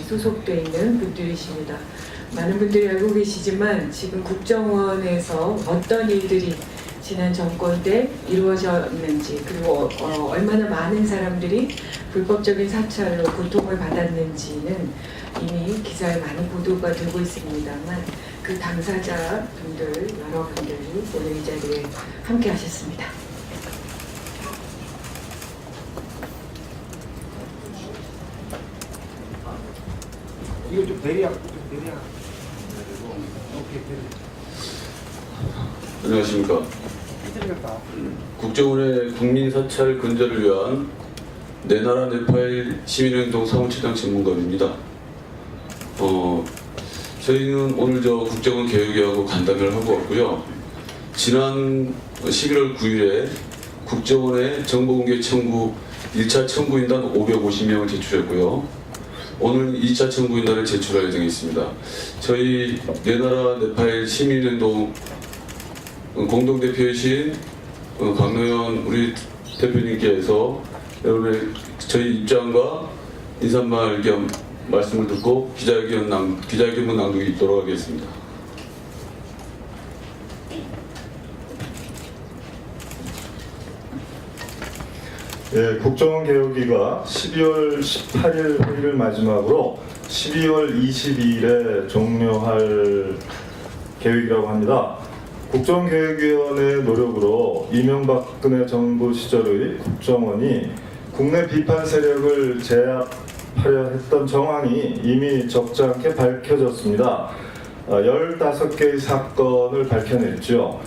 소속되어 있는 분들이십니다. 많은 분들이 알고 계시지만 지금 국정원에서 어떤 일들이 지난 정권 때 이루어졌는지, 그리고 얼마나 많은 사람들이 불법적인 사찰로 고통을 받았는지는 이미 기사에 많이 보도가 되고 있습니다만, 그 당사자분들, 여러분들이 오늘 이 자리에 함께 하셨습니다. 이거 좀 대리약. 안녕하십니까. 국정원의 국민사찰 근절을 위한 내 나라 네팔 시민행동 사무처장 전문가입니다. 저희는 오늘 국정원 개혁위하고 간담회를 하고 왔고요. 지난 11월 9일에 국정원에 정보공개 청구 1차 청구인단 550명을 제출했고요. 오늘 2차 청구인단을 제출할 예정에 있습니다. 저희 내 나라 네팔 시민행동 공동대표이신 강노현 우리 대표님께서 여러분의 저희 입장과 인사말 겸 말씀을 듣고 기자회견문 낭독이 있도록 하겠습니다. 예, 국정원 개혁위가 12월 18일 회의를 마지막으로 12월 22일에 종료할 계획이라고 합니다. 국정원개혁위원회의 노력으로 이명박근혜 정부 시절의 국정원이 국내 비판 세력을 제압하려 했던 정황이 이미 적잖게 밝혀졌습니다. 15개의 사건을 밝혀냈죠.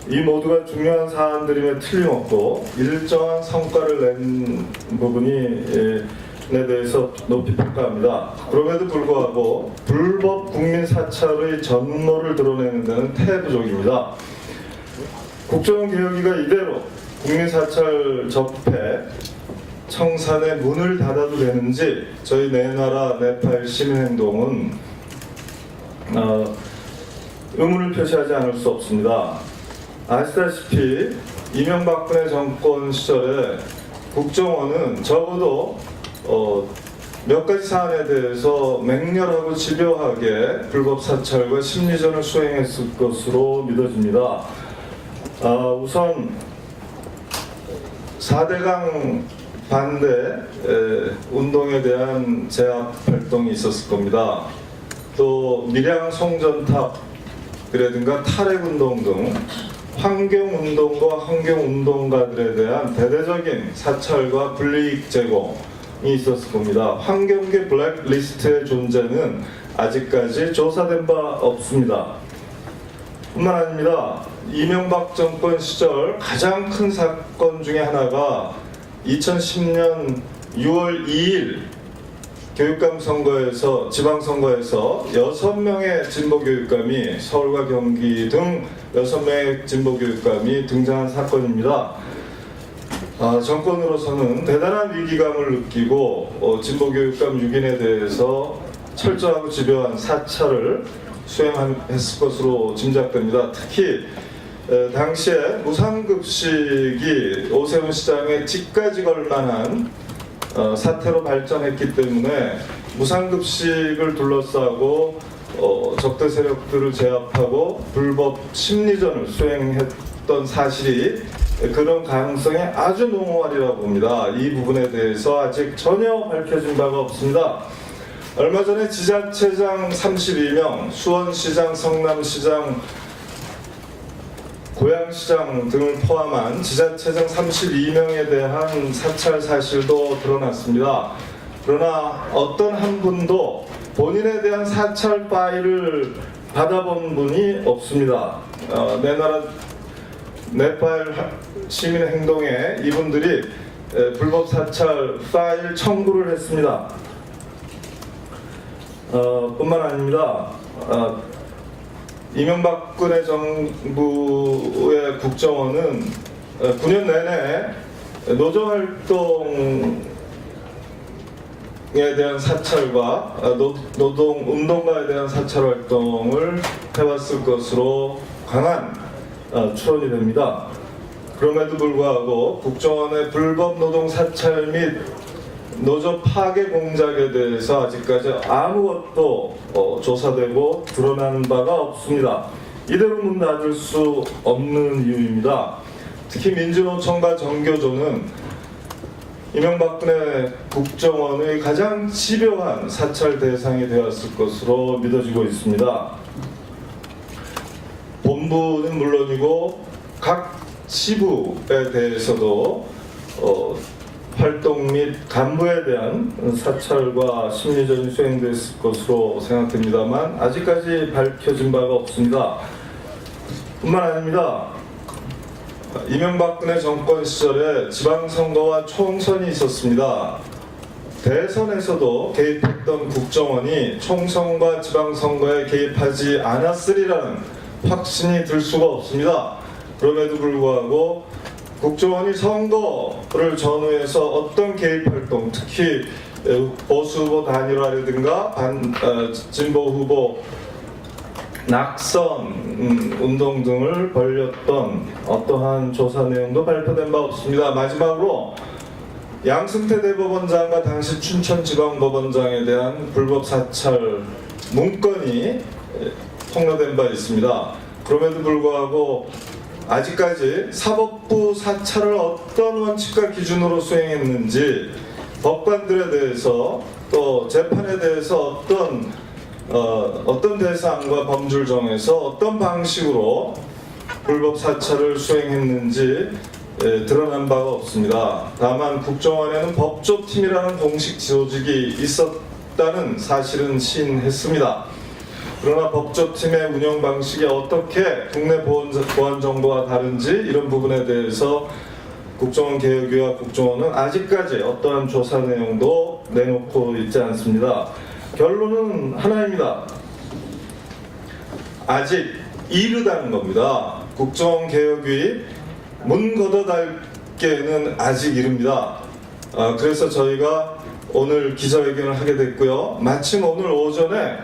이 모두가 중요한 사안들임에 틀림없고 일정한 성과를 낸 부분에 대해서 높이 평가합니다. 그럼에도 불구하고 불법 국민 사찰의 전모를 드러내는 데는 태부족입니다. 국정원 개혁위가 이대로 국민 사찰 적폐 청산의 문을 닫아도 되는지 저희 내 나라 네팔 시민행동은 의문을 표시하지 않을 수 없습니다. 아시다시피 이명박근혜 정권 시절에 국정원은 적어도 몇 가지 사안에 대해서 맹렬하고 집요하게 불법 사찰과 심리전을 수행했을 것으로 믿어집니다. 우선 4대강 반대 운동에 대한 제압 활동이 있었을 겁니다. 또 밀양 송전탑이라든가 탈핵운동 등 환경운동과 환경운동가들에 대한 대대적인 사찰과 불이익 제공이 있었을 겁니다. 환경계 블랙리스트의 존재는 아직까지 조사된 바 없습니다. 뿐만 아닙니다. 이명박 정권 시절 가장 큰 사건 중에 하나가 2010년 6월 2일 교육감 선거에서 지방선거에서 6명의 진보교육감이 서울과 경기 등 6명의 진보교육감이 등장한 사건입니다. 정권으로서는 대단한 위기감을 느끼고 진보교육감 6인에 대해서 철저하고 집요한 사찰을 수행했을 것으로 짐작됩니다. 특히 당시에 무상급식이 오세훈 시장의 집까지 걸만한 사태로 발전했기 때문에 무상급식을 둘러싸고 적대 세력들을 제압하고 불법 심리전을 수행했던 사실이 그런 가능성이 아주 농후하리라고 봅니다. 이 부분에 대해서 아직 전혀 밝혀진 바가 없습니다. 얼마 전에 지자체장 32명, 수원시장, 성남시장, 고양시장 등을 포함한 지자체장 32명에 대한 사찰 사실도 드러났습니다. 그러나 어떤 한 분도 본인에 대한 사찰 파일을 받아본 분이 없습니다. 내 나라 네팔 시민행동에 이분들이 불법 사찰 파일 청구를 했습니다. 뿐만 아닙니다. 이명박근혜 정부의 국정원은 9년 내내 노조활동에 대한 사찰과 노동운동가에 대한 사찰 활동을 해왔을 것으로 강한 추론이 됩니다. 그럼에도 불구하고 국정원의 불법 노동 사찰 및 노조 파괴 공작에 대해서 아직까지 아무것도 조사되고 드러난 바가 없습니다. 이대로 문 닫을 수 없는 이유입니다. 특히 민주노총과 정교조는 이명박근혜 국정원의 가장 집요한 사찰 대상이 되었을 것으로 믿어지고 있습니다. 본부는 물론이고 각 지부에 대해서도 활동 및 간부에 대한 사찰과 심리전이 수행됐을 것으로 생각됩니다만 아직까지 밝혀진 바가 없습니다. 뿐만 아닙니다. 이명박근혜 정권 시절에 지방선거와 총선이 있었습니다. 대선에서도 개입했던 국정원이 총선과 지방선거에 개입하지 않았으리라는 확신이 들 수가 없습니다. 그럼에도 불구하고 국정원이 선거를 전후해서 어떤 개입활동, 특히 보수 후보 단일화라든가 진보 후보 낙선 운동 등을 벌였던 어떠한 조사 내용도 발표된 바 없습니다. 마지막으로 양승태 대법원장과 당시 춘천지방법원장에 대한 불법 사찰 문건이 폭로된 바 있습니다. 그럼에도 불구하고 아직까지 사법부 사찰을 어떤 원칙과 기준으로 수행했는지 법관들에 대해서 또 재판에 대해서 어떤 대상과 범주를 정해서 어떤 방식으로 불법 사찰을 수행했는지 드러난 바가 없습니다. 다만 국정원에는 법조팀이라는 공식 조직이 있었다는 사실은 시인했습니다. 그러나 법조팀의 운영 방식이 어떻게 국내 보안 정보와 다른지 이런 부분에 대해서 국정원 개혁위와 국정원은 아직까지 어떠한 조사 내용도 내놓고 있지 않습니다. 결론은 하나입니다. 아직 이르다는 겁니다. 국정원 개혁위 문 걷어닫기에는 아직 이릅니다. 그래서 저희가 오늘 기자회견을 하게 됐고요. 마침 오늘 오전에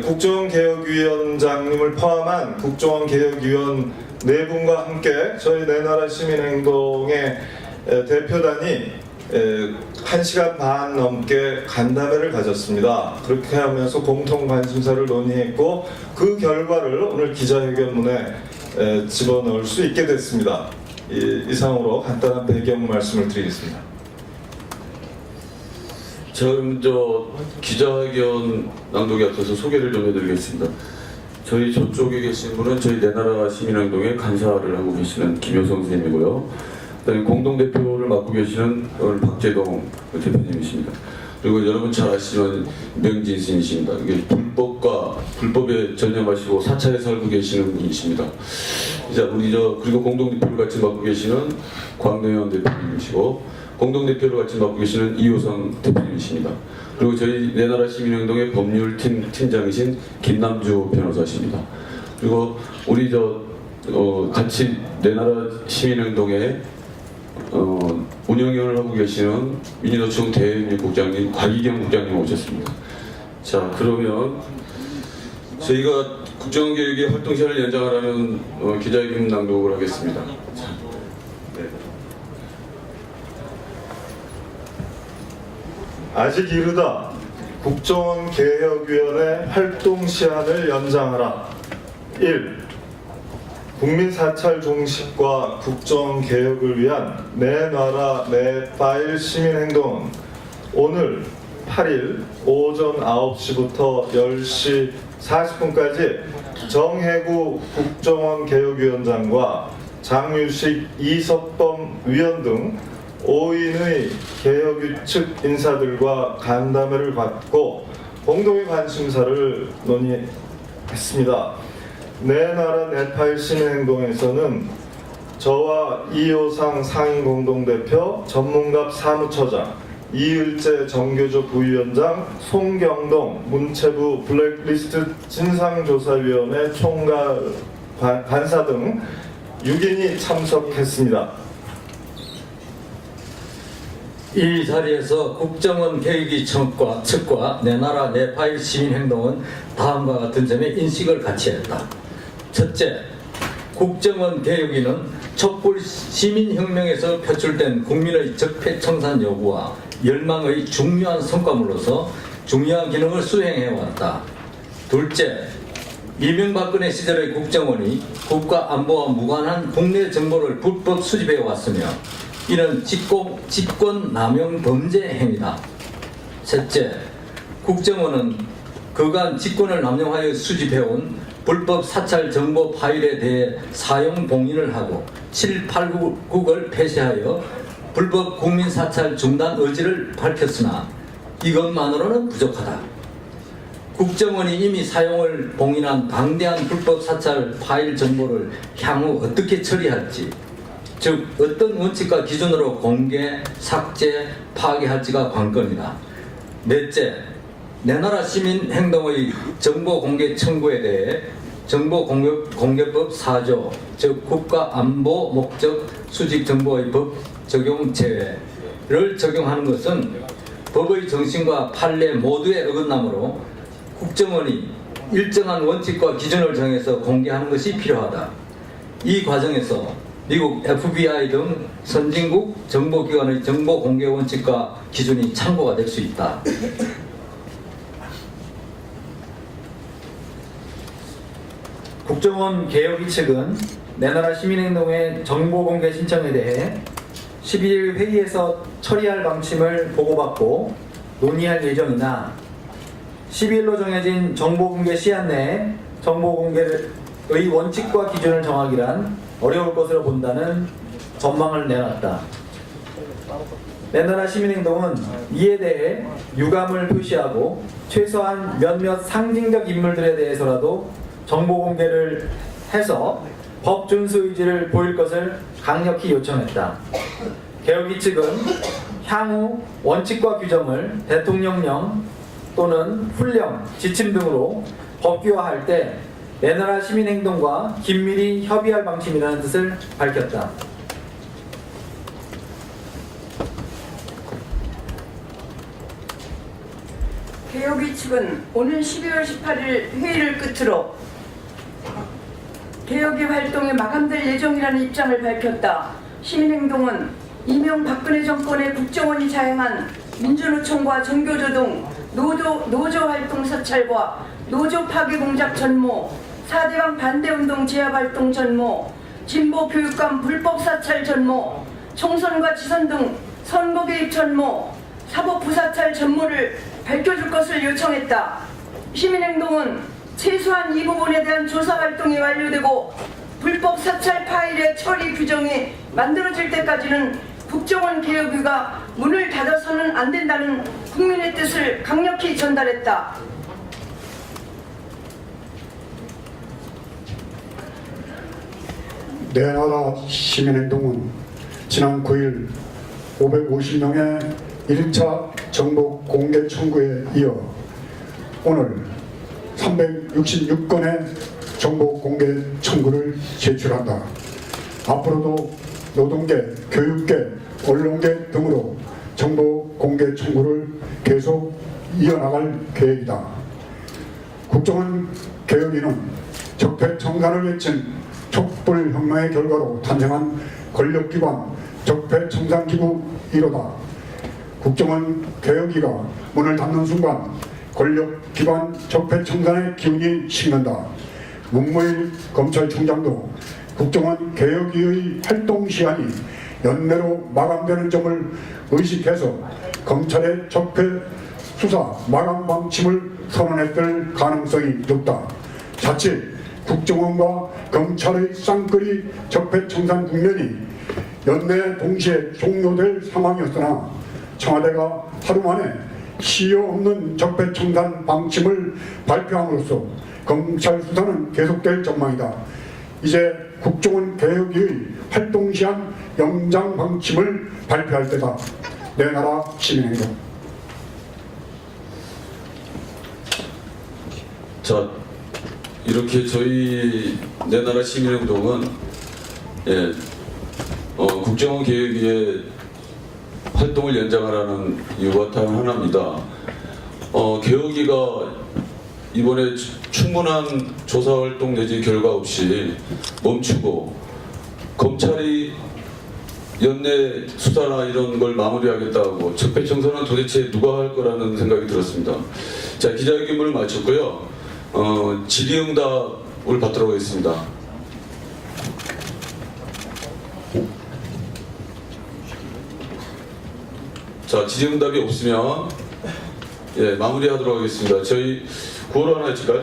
국정원개혁위원장님을 포함한 국정원개혁위원 네 분과 함께 저희 내나라 시민행동의 대표단이 1시간 반 넘게 간담회를 가졌습니다. 그렇게 하면서 공통 관심사를 논의했고 그 결과를 오늘 기자회견문에 집어넣을 수 있게 됐습니다. 이상으로 간단한 배경 말씀을 드리겠습니다. 지금 기자회견 낭독에 앞서서 소개를 좀 해드리겠습니다. 저희 저쪽에 계신 분은 저희 내나라 시민행동의 간사를 하고 계시는 김효성 선생님이고요. 그다음에 공동대표를 맡고 계시는 오늘 박재동 대표님이십니다. 그리고 여러분 잘 아시지만 명진 스님이십니다. 이게 불법에 전념하시고 사찰에 살고 계시는 분이십니다. 이제 우리 그리고 공동대표를 같이 맡고 계시는 광명현 대표님이시고 공동대표를 같이 맡고 계시는 이호성 대표님이십니다. 그리고 저희 내나라 시민행동의 법률팀 팀장이신 김남주 변호사십니다. 그리고 우리 같이 내나라 시민행동의 운영위원을 하고 계시는 민주노총 대외국장님 곽희경 국장님 오셨습니다. 자, 그러면 저희가 국정원개혁의 활동 시간을 연장하라는 기자회견 낭독을 하겠습니다. 자, 네. 아직 이르다. 국정원 개혁위원회 활동 시한을 연장하라. 1. 국민 사찰 종식과 국정원 개혁을 위한 내 나라 내 파일 시민행동은 오늘 8일 오전 9시부터 10시 40분까지 정혜구 국정원 개혁위원장과 장유식 이석범 위원 등 5인의 개혁위 측 인사들과 간담회를 갖고 공동의 관심사를 논의했습니다. 내 나라 내 파일 시민행동에서는 저와 이호상 상임공동대표, 전문갑 사무처장, 이을재 정교조 부위원장, 송경동 문체부 블랙리스트 진상조사위원회 총괄 간사 등 6인이 참석했습니다. 이 자리에서 국정원 개혁위 측과 내나라 내 파일 시민행동은 다음과 같은 점에 인식을 같이 했다. 첫째, 국정원 개혁위는 촛불 시민혁명에서 표출된 국민의 적폐청산 요구와 열망의 중요한 성과물로서 중요한 기능을 수행해왔다. 둘째, 이명박근혜 시절의 국정원이 국가 안보와 무관한 국내 정보를 불법 수집해왔으며 이는 직권 남용 범죄 행위다. 셋째, 국정원은 그간 직권을 남용하여 수집해온 불법 사찰 정보 파일에 대해 사용 봉인을 하고 789국을 폐쇄하여 불법 국민 사찰 중단 의지를 밝혔으나 이것만으로는 부족하다. 국정원이 이미 사용을 봉인한 방대한 불법 사찰 파일 정보를 향후 어떻게 처리할지, 즉 어떤 원칙과 기준으로 공개, 삭제, 파괴할지가 관건이다. 넷째, 내 나라 시민 행동의 정보 공개 청구에 대해 정보공개법 4조, 즉 국가안보 목적 수집 정보의 법 적용 제외를 적용하는 것은 법의 정신과 판례 모두에 어긋나므로 국정원이 일정한 원칙과 기준을 정해서 공개하는 것이 필요하다. 이 과정에서 미국 FBI 등 선진국 정보기관의 정보 공개 원칙과 기준이 참고가 될 수 있다. 국정원 개혁위 측은 내 나라 시민행동의 정보공개 신청에 대해 12일 회의에서 처리할 방침을 보고받고 논의할 예정이나 12일로 정해진 정보공개 시한 내에 정보공개의 원칙과 기준을 정하기란 어려울 것으로 본다는 전망을 내놨다. 내 나라 시민행동은 이에 대해 유감을 표시하고 최소한 몇몇 상징적 인물들에 대해서라도 정보 공개를 해서 법 준수 의지를 보일 것을 강력히 요청했다. 개혁위 측은 향후 원칙과 규정을 대통령령 또는 훈령, 지침 등으로 법규화할 때 내 나라 시민행동과 긴밀히 협의할 방침이라는 뜻을 밝혔다. 개혁위 측은 오늘 12월 18일 회의를 끝으로 개혁위 활동이 마감될 예정이라는 입장을 밝혔다. 시민행동은 이명박근혜 정권의 국정원이 자행한 민주노총과 전교조 등 노조 활동 사찰과 노조 파괴 공작 전모, 4대강 반대운동 제압활동 전모, 진보 교육감 불법 사찰 전모, 총선과 지선 등 선거 개입 전모, 사법 부사찰 전모를 밝혀줄 것을 요청했다. 시민행동은 최소한 이 부분에 대한 조사 활동이 완료되고 불법 사찰 파일의 처리 규정이 만들어질 때까지는 국정원 개혁위가 문을 닫아서는 안 된다는 국민의 뜻을 강력히 전달했다. 내 나라 시민행동은 지난 9일 550명의 1차 정보 공개 청구에 이어 오늘 366건의 정보 공개 청구를 제출한다. 앞으로도 노동계, 교육계, 언론계 등으로 정보 공개 청구를 계속 이어나갈 계획이다. 국정원 개혁위는 적폐청산을 외친 촛불혁명의 결과로 탄생한 권력기관 적폐청산기구 1호다. 국정원 개혁위가 문을 닫는 순간 권력기관 적폐청산의 기운이 식는다. 문무일 검찰총장도 국정원 개혁위의 활동 시한이 연내로 마감되는 점을 의식해서 검찰의 적폐 수사 마감 방침을 선언했을 가능성이 높다. 자칫 국정원과 검찰의 쌍끌이 적폐청산 국면이 연내 동시에 종료될 상황이었으나 청와대가 하루 만에 시효 없는 적폐청산 방침을 발표함으로써 검찰 수사는 계속될 전망이다. 이제 국정원 개혁위의 활동시한 영장 방침을 발표할 때다. 내 나라 시민행동. 자, 이렇게 저희 내 나라 시민행동은 국정원 개혁위의 활동을 연장하라는 이유가 단 하나입니다. 개혁위가 이번에 충분한 조사활동 내지 결과 없이 멈추고 검찰이 연내 수사나 이런 걸 마무리하겠다고 적폐청산은 도대체 누가 할 거라는 생각이 들었습니다. 자, 기자회견문을 마쳤고요. 질의응답을 받도록 하겠습니다. 자, 질의응답이 없으면 마무리하도록 하겠습니다. 저희 구호로 하나 해줄까요?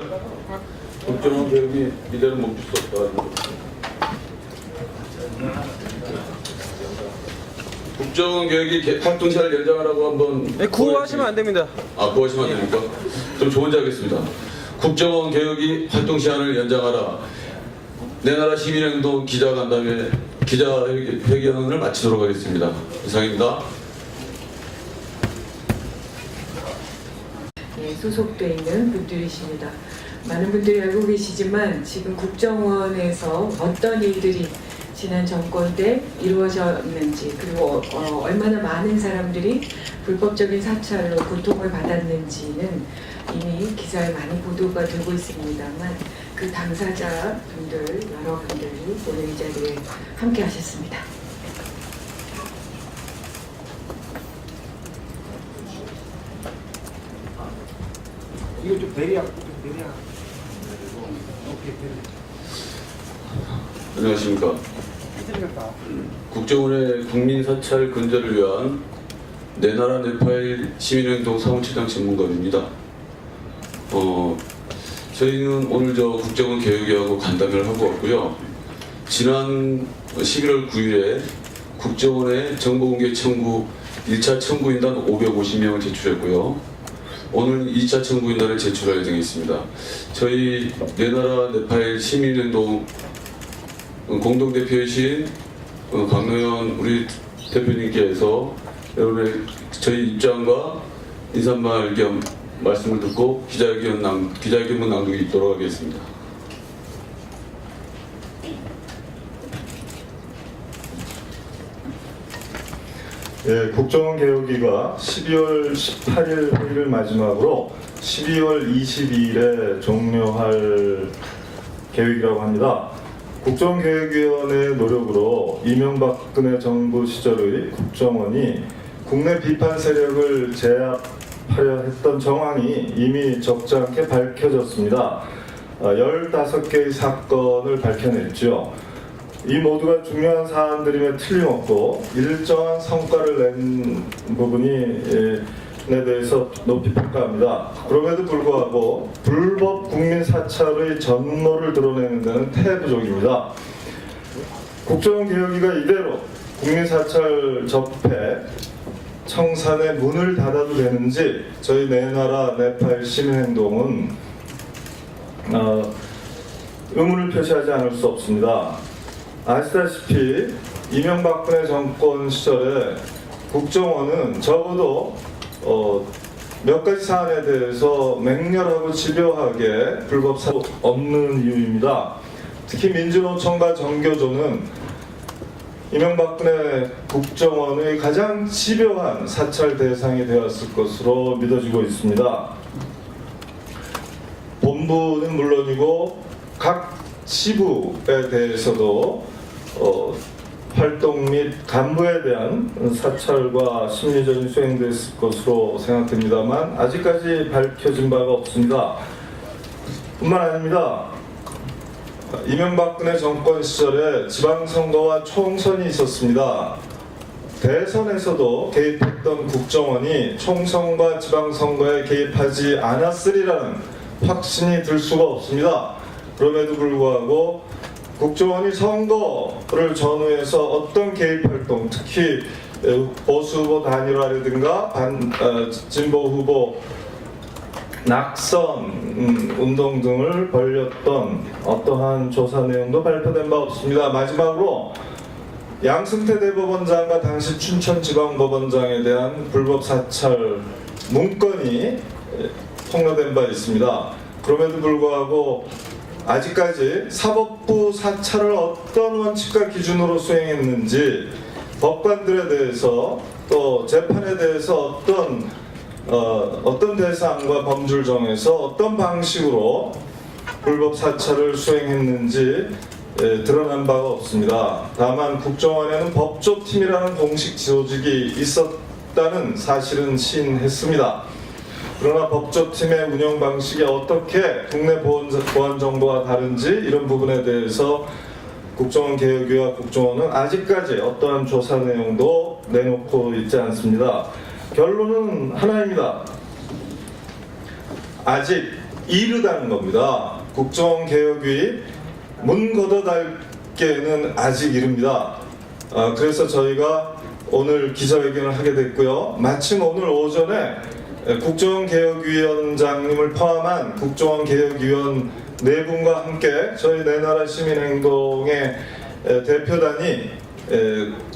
국정원 개혁이 이대로 멈출 수 없다. 국정원 개혁이 활동 시간을 연장하라고 한번. 네, 구호하시면 안 됩니다. 아, 구호하시면 안 됩니까? 좀 좋은 지 하겠습니다. 국정원 개혁이 활동 시간을 연장하라. 내 나라 시민행동 기자간담회 기자회견을 마치도록 하겠습니다. 이상입니다. 소속돼 있는 분들이십니다. 많은 분들이 알고 계시지만 지금 국정원에서 어떤 일들이 지난 정권 때 이루어졌는지, 그리고 얼마나 많은 사람들이 불법적인 사찰로 고통을 받았는지는 이미 기사에 많이 보도가 되고 있습니다만, 그 당사자분들, 여러분들이 오늘 이 자리에 함께 하셨습니다. 이거 좀 대리하고. 안녕하십니까. 국정원의 국민사찰 근절을 위한 내 나라 내 파일 시민행동 사무처장 전문가입니다. 저희는 오늘 국정원 개혁위하고 간담회를 하고 왔고요. 지난 11월 9일에 국정원에 정보공개 청구 1차 청구인단 550명을 제출했고요. 오늘 2차 청구인단을 제출할 예정에 있습니다. 저희 내 나라 내 파일 시민행동 공동대표이신 강노현 우리 대표님께서 여러분의 저희 입장과 인사말 겸 말씀을 듣고 기자회견문 낭독이 있도록 하겠습니다. 예, 국정원 개혁위가 12월 18일 회의를 마지막으로 12월 22일에 종료할 계획이라고 합니다. 국정원개혁위원회의 노력으로 이명박근혜 정부 시절의 국정원이 국내 비판 세력을 제압하려 했던 정황이 이미 적잖게 밝혀졌습니다. 15개의 사건을 밝혀냈죠. 이 모두가 중요한 사안들임에 틀림없고 일정한 성과를 낸 부분에 대해서 높이 평가합니다. 그럼에도 불구하고 불법 국민 사찰의 전모를 드러내는 데는 태부족입니다. 국정원 개혁위가 이대로 국민 사찰 접해 청산의 문을 닫아도 되는지 저희 내 나라 내 파일 시민행동은 의문을 표시하지 않을 수 없습니다. 아시다시피 이명박근혜 정권 시절에 국정원은 적어도 몇 가지 사안에 대해서 맹렬하고 집요하게 불법 사고 없는 이유입니다. 특히 민주노총과 정교조는 이명박근혜 국정원의 가장 집요한 사찰 대상이 되었을 것으로 믿어지고 있습니다. 본부는 물론이고 각 지부에 대해서도 활동 및 간부에 대한 사찰과 심리전이 수행됐을 것으로 생각됩니다만 아직까지 밝혀진 바가 없습니다. 뿐만 아닙니다. 이명박근혜 정권 시절에 지방선거와 총선이 있었습니다. 대선에서도 개입했던 국정원이 총선과 지방선거에 개입하지 않았으리라는 확신이 들 수가 없습니다. 그럼에도 불구하고 국정원이 선거를 전후해서 어떤 개입활동, 특히 보수 후보 단일화라든가 진보 후보 낙선 운동 등을 벌였던 어떠한 조사 내용도 발표된 바 없습니다. 마지막으로 양승태 대법원장과 당시 춘천지방법원장에 대한 불법 사찰 문건이 폭로된 바 있습니다. 그럼에도 불구하고 아직까지 사법부 사찰을 어떤 원칙과 기준으로 수행했는지, 법관들에 대해서 또 재판에 대해서 어떤 대상과 범주를 정해서 어떤 방식으로 불법 사찰을 수행했는지 드러난 바가 없습니다. 다만 국정원에는 법조팀이라는 공식 조직이 있었다는 사실은 시인했습니다. 그러나 법조팀의 운영 방식이 어떻게 국내 보안 정보와 다른지 이런 부분에 대해서 국정원 개혁위와 국정원은 아직까지 어떠한 조사 내용도 내놓고 있지 않습니다. 결론은 하나입니다. 아직 이르다는 겁니다. 국정원 개혁위 문 걷어닫기에는 아직 이릅니다. 그래서 저희가 오늘 기자회견을 하게 됐고요. 마침 오늘 오전에 국정원 개혁위원장님을 포함한 국정원 개혁위원 네 분과 함께 저희 내나라 시민행동의 대표단이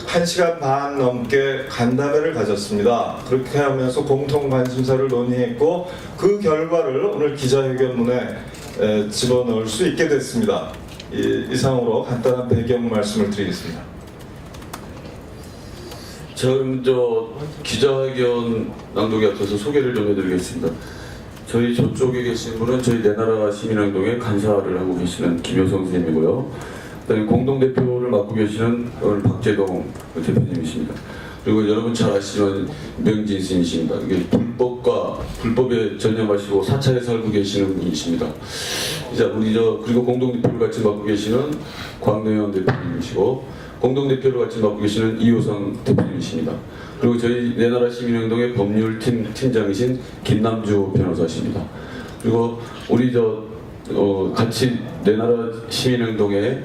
1시간 반 넘게 간담회를 가졌습니다. 그렇게 하면서 공통 관심사를 논의했고 그 결과를 오늘 기자회견문에 집어넣을 수 있게 됐습니다. 이상으로 간단한 배경 말씀을 드리겠습니다. 저는 기자회견 낭독에 앞서서 소개를 좀 해드리겠습니다. 저희 저쪽에 계신 분은 저희 내나라 시민행동의 간사를 하고 계시는 김효성 선생님이고요. 그다음에 공동대표를 맡고 계시는 오늘 박재동 대표님이십니다. 그리고 여러분 잘 아시지만 명진 스님이십니다. 이게 불법에 전념하시고 사찰에 살고 계시는 분이십니다. 이제 우리 그리고 공동대표를 같이 맡고 계시는 광노현 대표님이시고 공동대표를 같이 맡고 계시는 이효성 대표님이십니다. 그리고 저희 내나라 시민행동의 법률팀 팀장이신 김남주 변호사십니다. 그리고 우리 같이 내나라 시민행동의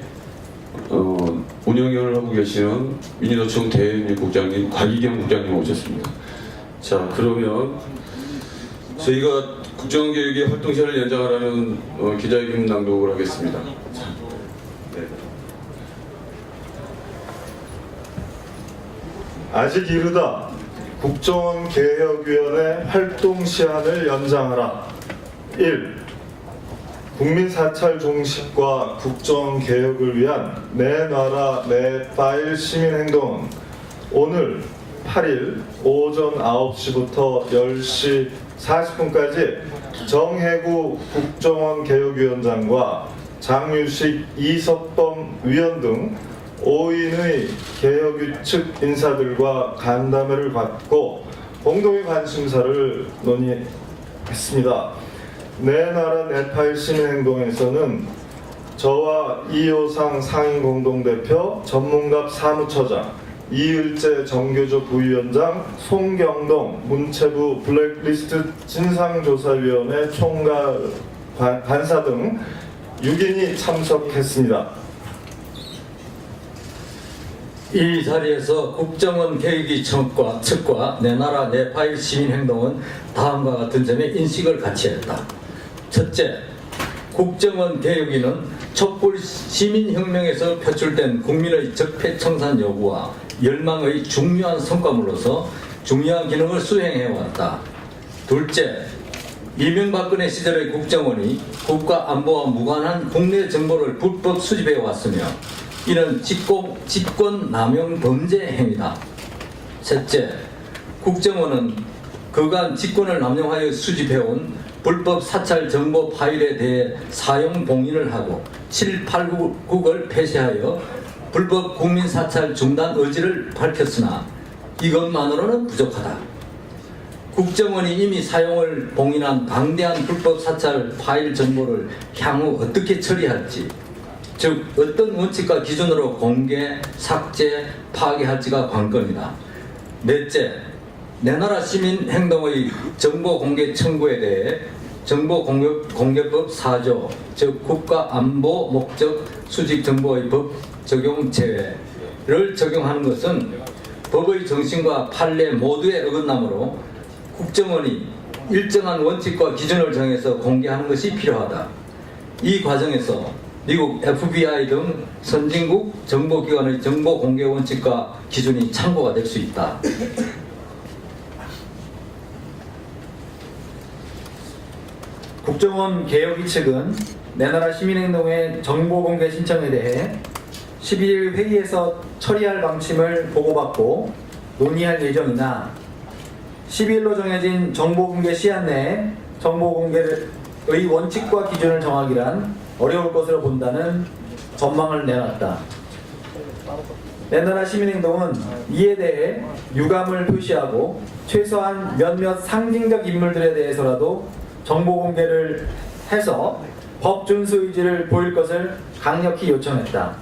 운영위원을 하고 계시는 민주노총 대외국장님 곽이경 국장님 오셨습니다. 자, 그러면 저희가 국정원개혁의 활동 시간을 연장하라는 기자회견 낭독을 하겠습니다. 자, 네. 아직 이르다. 국정원 개혁위원회 활동 시한을 연장하라. 1. 국민 사찰 종식과 국정원 개혁을 위한 내 나라 내 파일 시민행동은 오늘 8일 오전 9시부터 10시 40분까지 정혜구 국정원 개혁위원장과 장유식 이석범 위원 등 5인의 개혁위 측 인사들과 간담회를 갖고 공동의 관심사를 논의했습니다. 내 나라 내 파일 시민행동에서는 저와 이효상 상임공동대표, 전문갑 사무처장, 이을재 정교조 부위원장, 송경동 문체부 블랙리스트 진상조사위원회 총괄 간사 등 6인이 참석했습니다. 이 자리에서 국정원 개혁위 측과 내나라 내 파일 시민행동은 다음과 같은 점에 인식을 같이 했다. 첫째, 국정원 개혁위는 촛불 시민혁명에서 표출된 국민의 적폐청산 요구와 열망의 중요한 성과물로서 중요한 기능을 수행해왔다. 둘째, 이명박근혜 시절의 국정원이 국가 안보와 무관한 국내 정보를 불법 수집해왔으며 이는 직권 남용 범죄 행위다. 셋째, 국정원은 그간 직권을 남용하여 수집해온 불법 사찰 정보 파일에 대해 사용 봉인을 하고 789국을 폐쇄하여 불법 국민 사찰 중단 의지를 밝혔으나 이것만으로는 부족하다. 국정원이 이미 사용을 봉인한 방대한 불법 사찰 파일 정보를 향후 어떻게 처리할지, 즉 어떤 원칙과 기준으로 공개, 삭제, 파괴할지가 관건이다. 넷째, 내나라 시민행동의 정보공개 청구에 대해 정보공개법 4조, 즉 국가안보 목적 수집정보의 법 적용 제외를 적용하는 것은 법의 정신과 판례 모두에 어긋나므로 국정원이 일정한 원칙과 기준을 정해서 공개하는 것이 필요하다. 이 과정에서 미국 FBI 등 선진국 정보기관의 정보공개 원칙과 기준이 참고가 될 수 있다. 국정원 개혁위 측은 내나라 시민행동의 정보공개 신청에 대해 12일 회의에서 처리할 방침을 보고받고 논의할 예정이나 12일로 정해진 정보공개 시한 내에 정보공개의 원칙과 기준을 정하기란 어려울 것으로 본다는 전망을 내놨다. 내나라 시민행동은 이에 대해 유감을 표시하고 최소한 몇몇 상징적 인물들에 대해서라도 정보 공개를 해서 법 준수 의지를 보일 것을 강력히 요청했다.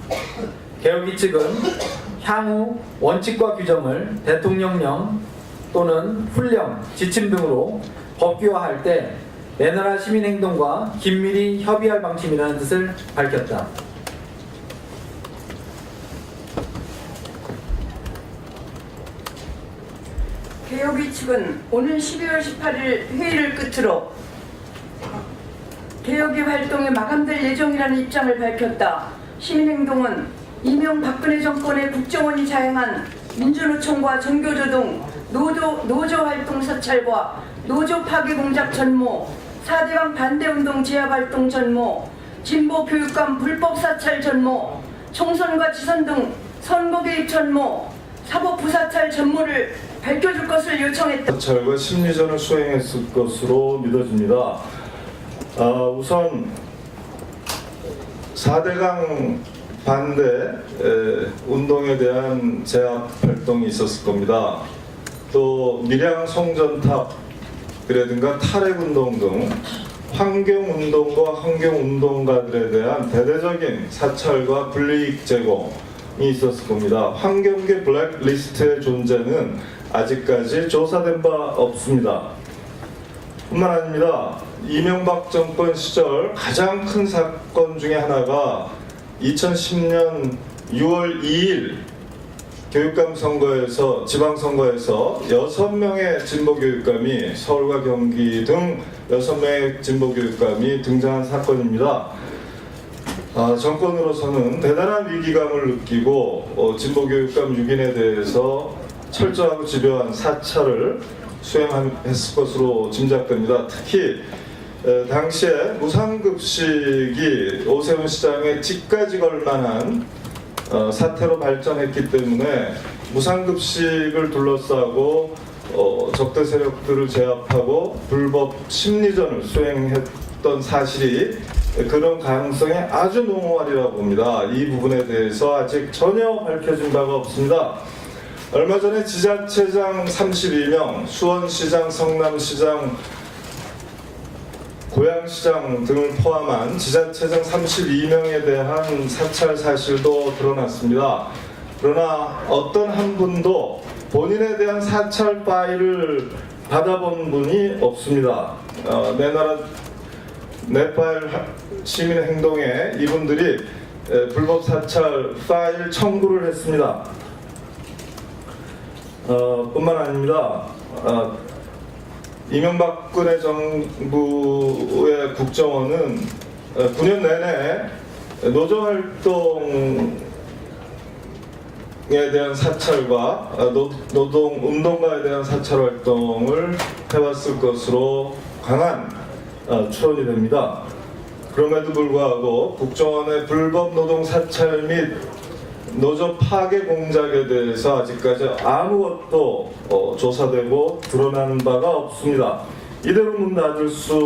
개혁위 측은 향후 원칙과 규정을 대통령령 또는 훈령, 지침 등으로 법규화할 때 내나라 시민행동과 긴밀히 협의할 방침이라는 뜻을 밝혔다. 개혁위 측은 오늘 12월 18일 회의를 끝으로 개혁위 활동이 마감될 예정이라는 입장을 밝혔다. 시민행동은 이명박근혜 정권의 국정원이 자행한 민주노총과 전교조동 노조활동 사찰과 노조 파괴 공작 전모, 4대강 반대운동 제압활동 전모, 진보교육감 불법 사찰 전모, 총선과 지선 등 선거 개입 전모, 사법 부사찰 전모를 밝혀줄 것을 요청했다. 사찰과 심리전을 수행했을 것으로 믿어집니다. 우선 4대강 반대 운동에 대한 제압 활동이 있었을 겁니다. 또 밀양 송전탑이라든가 탈핵운동 등 환경운동과 환경운동가들에 대한 대대적인 사찰과 불이익 제공이 있었을 겁니다. 환경계 블랙리스트의 존재는 아직까지 조사된 바 없습니다. 뿐만 아닙니다. 이명박 정권 시절 가장 큰 사건 중에 하나가 2010년 6월 2일 교육감 선거에서 지방선거에서 6명의 진보교육감이 서울과 경기 등 6명의 진보교육감이 등장한 사건입니다. 정권으로서는 대단한 위기감을 느끼고 진보교육감 6인에 대해서 철저하고 집요한 사찰을 수행했을 것으로 짐작됩니다. 특히 당시에 무상급식이 오세훈 시장의 집까지 걸만한 사태로 발전했기 때문에 무상급식을 둘러싸고 적대 세력들을 제압하고 불법 심리전을 수행했던 사실이 그런 가능성이 아주 농후하리라고 봅니다. 이 부분에 대해서 아직 전혀 밝혀진 바가 없습니다. 얼마 전에 지자체장 32명, 수원시장, 성남시장, 고양시장 등을 포함한 지자체장 32명에 대한 사찰 사실도 드러났습니다. 그러나 어떤 한 분도 본인에 대한 사찰 파일을 받아본 분이 없습니다. 내 파일 시민행동에 이분들이 불법 사찰 파일 청구를 했습니다. 뿐만 아닙니다. 이명박근혜 정부의 국정원은 9년 내내 노조활동에 대한 사찰과 노동운동가에 대한 사찰 활동을 해왔을 것으로 강한 추론이 됩니다. 그럼에도 불구하고 국정원의 불법 노동 사찰 및 노조 파괴 공작에 대해서 아직까지 아무것도 조사되고 드러난 바가 없습니다. 이대로 문 닫을 수